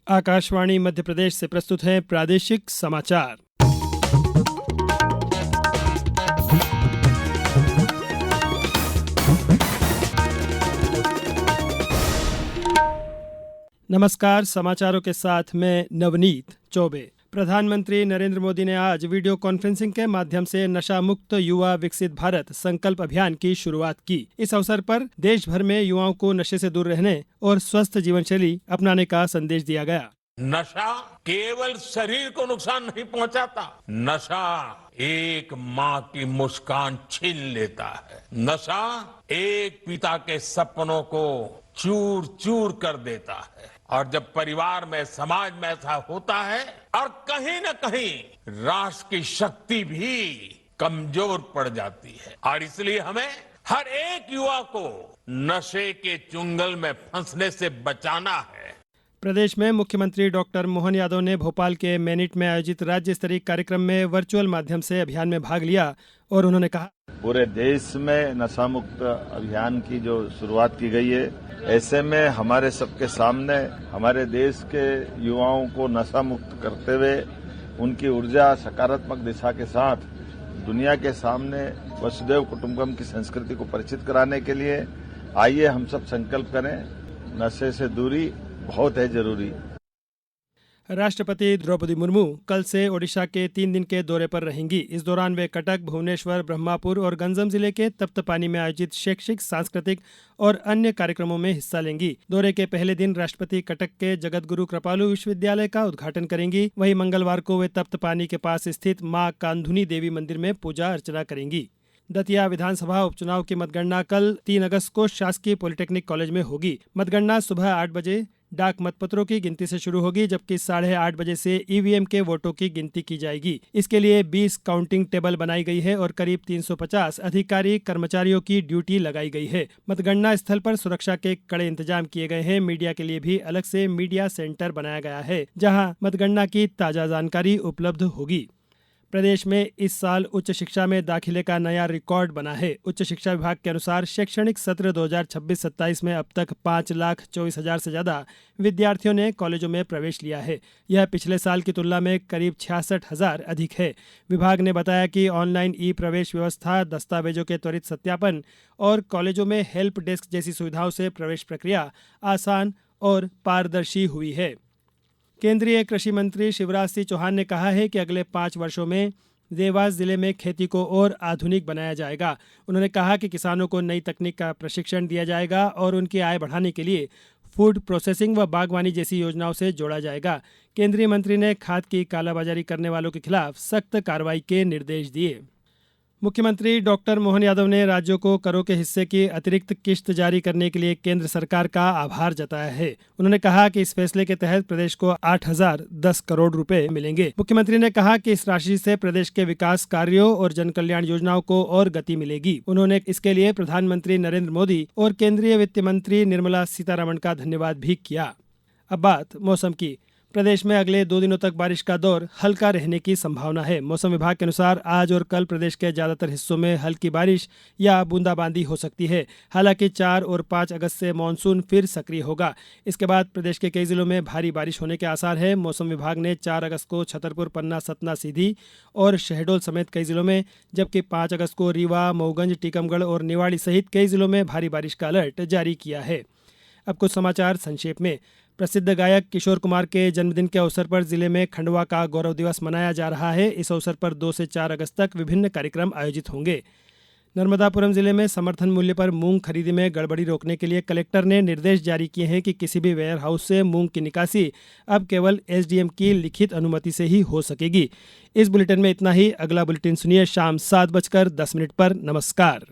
आकाशवाणी मध्य प्रदेश से प्रस्तुत है प्रादेशिक समाचार। नमस्कार, समाचारों के साथ मैं नवनीत चौबे। प्रधानमंत्री नरेंद्र मोदी ने आज वीडियो कॉन्फ्रेंसिंग के माध्यम से नशा मुक्त युवा विकसित भारत संकल्प अभियान की शुरुआत की। इस अवसर पर देश भर में युवाओं को नशे से दूर रहने और स्वस्थ जीवन शैली अपनाने का संदेश दिया गया। नशा केवल शरीर को नुकसान नहीं पहुंचाता, नशा एक माँ की मुस्कान छीन लेता है। नशा एक पिता के सपनों को चूर चूर कर देता है। और जब परिवार में, समाज में ऐसा होता है और कहीं न कहीं राष्ट्र की शक्ति भी कमजोर पड़ जाती है। और इसलिए हमें हर एक युवा को नशे के चुंगल में फंसने से बचाना है। प्रदेश में मुख्यमंत्री डॉक्टर मोहन यादव ने भोपाल के मैनिट में आयोजित राज्य स्तरीय कार्यक्रम में वर्चुअल माध्यम से अभियान में भाग लिया और उन्होंने कहा, पूरे देश में नशा मुक्त अभियान की जो शुरुआत की गई है, ऐसे में हमारे सबके सामने हमारे देश के युवाओं को नशा मुक्त करते हुए उनकी ऊर्जा सकारात्मक दिशा के साथ दुनिया के सामने वसुधैव कुटुंबकम की संस्कृति को परिचित कराने के लिए आइए हम सब संकल्प करें। नशे से दूरी बहुत है जरूरी। राष्ट्रपति द्रौपदी मुर्मू कल से ओडिशा के 3 दिन के दौरे पर रहेंगी। इस दौरान वे कटक, भुवनेश्वर, ब्रह्मपुर और गंजम जिले के तप्तपानी में आयोजित शैक्षिक, सांस्कृतिक और अन्य कार्यक्रमों में हिस्सा लेंगी। दौरे के पहले दिन राष्ट्रपति कटक के जगतगुरु कृपालु विश्वविद्यालय का उद्घाटन करेंगी। वहीं मंगलवार को वे तप्तपानी के पास स्थित मां कांधुनी देवी मंदिर में पूजा अर्चना करेंगी। दतिया विधानसभा उपचुनाव की मतगणना कल 3 अगस्त को शासकीय पॉलिटेक्निक कॉलेज में होगी। मतगणना सुबह 8 बजे डाक मतपत्रों की गिनती से शुरू होगी, जबकि 8:30 बजे से ईवीएम के वोटों की गिनती की जाएगी। इसके लिए 20 काउंटिंग टेबल बनाई गई है और करीब 350 अधिकारी कर्मचारियों की ड्यूटी लगाई गई है। मतगणना स्थल पर सुरक्षा के कड़े इंतजाम किए गए हैं। मीडिया के लिए भी अलग से मीडिया सेंटर बनाया गया है, जहां मतगणना की ताजा जानकारी उपलब्ध होगी। प्रदेश में इस साल उच्च शिक्षा में दाखिले का नया रिकॉर्ड बना है। उच्च शिक्षा विभाग के अनुसार शैक्षणिक सत्र 2026-27 में अब तक 5,24,000 से ज्यादा विद्यार्थियों ने कॉलेजों में प्रवेश लिया है। यह पिछले साल की तुलना में करीब 66,000 अधिक है। विभाग ने बताया कि ऑनलाइन ई प्रवेश व्यवस्था, दस्तावेजों के त्वरित सत्यापन और कॉलेजों में हेल्प डेस्क जैसी सुविधाओं से प्रवेश प्रक्रिया आसान और पारदर्शी हुई है। केंद्रीय कृषि मंत्री शिवराज सिंह चौहान ने कहा है कि अगले 5 वर्षों में देवास जिले में खेती को और आधुनिक बनाया जाएगा। उन्होंने कहा कि किसानों को नई तकनीक का प्रशिक्षण दिया जाएगा और उनकी आय बढ़ाने के लिए फूड प्रोसेसिंग व बागवानी जैसी योजनाओं से जोड़ा जाएगा। केंद्रीय मंत्री ने खाद की कालाबाजारी करने वालों के खिलाफ सख्त कार्रवाई के निर्देश दिए। मुख्यमंत्री डॉक्टर मोहन यादव ने राज्यों को करों के हिस्से की अतिरिक्त किश्त जारी करने के लिए केंद्र सरकार का आभार जताया है। उन्होंने कहा कि इस फैसले के तहत प्रदेश को 8,010 करोड़ रुपए मिलेंगे। मुख्यमंत्री ने कहा कि इस राशि से प्रदेश के विकास कार्यों और जन कल्याण योजनाओं को और गति मिलेगी। उन्होंने इसके लिए प्रधानमंत्री नरेंद्र मोदी और केंद्रीय वित्त मंत्री निर्मला सीतारमण का धन्यवाद भी किया। अब बात मौसम की। प्रदेश में अगले 2 दिनों तक बारिश का दौर हल्का रहने की संभावना है। मौसम विभाग के अनुसार आज और कल प्रदेश के ज्यादातर हिस्सों में हल्की बारिश या बूंदाबांदी हो सकती है। हालांकि 4 और 5 अगस्त से मानसून फिर सक्रिय होगा। इसके बाद प्रदेश के कई जिलों में भारी बारिश होने के आसार है। मौसम विभाग ने 4 अगस्त को छतरपुर, पन्ना, सतना, सीधी और शहडोल समेत कई जिलों में, जबकि 5 अगस्त को रीवा, मऊगंज, टीकमगढ़ और निवाड़ी सहित कई जिलों में भारी बारिश का अलर्ट जारी किया है। अब कुछ समाचार संक्षेप में। प्रसिद्ध गायक किशोर कुमार के जन्मदिन के अवसर पर जिले में खंडवा का गौरव दिवस मनाया जा रहा है। इस अवसर पर 2 से 4 अगस्त तक विभिन्न कार्यक्रम आयोजित होंगे। नर्मदापुरम जिले में समर्थन मूल्य पर मूंग खरीदी में गड़बड़ी रोकने के लिए कलेक्टर ने निर्देश जारी किए हैं कि किसी भी वेयर हाउस से मूंग की निकासी अब केवल एसडीएम की लिखित अनुमति से ही हो सकेगी। इस बुलेटिन में इतना ही। अगला बुलेटिन सुनिए शाम 7:10 पर। नमस्कार।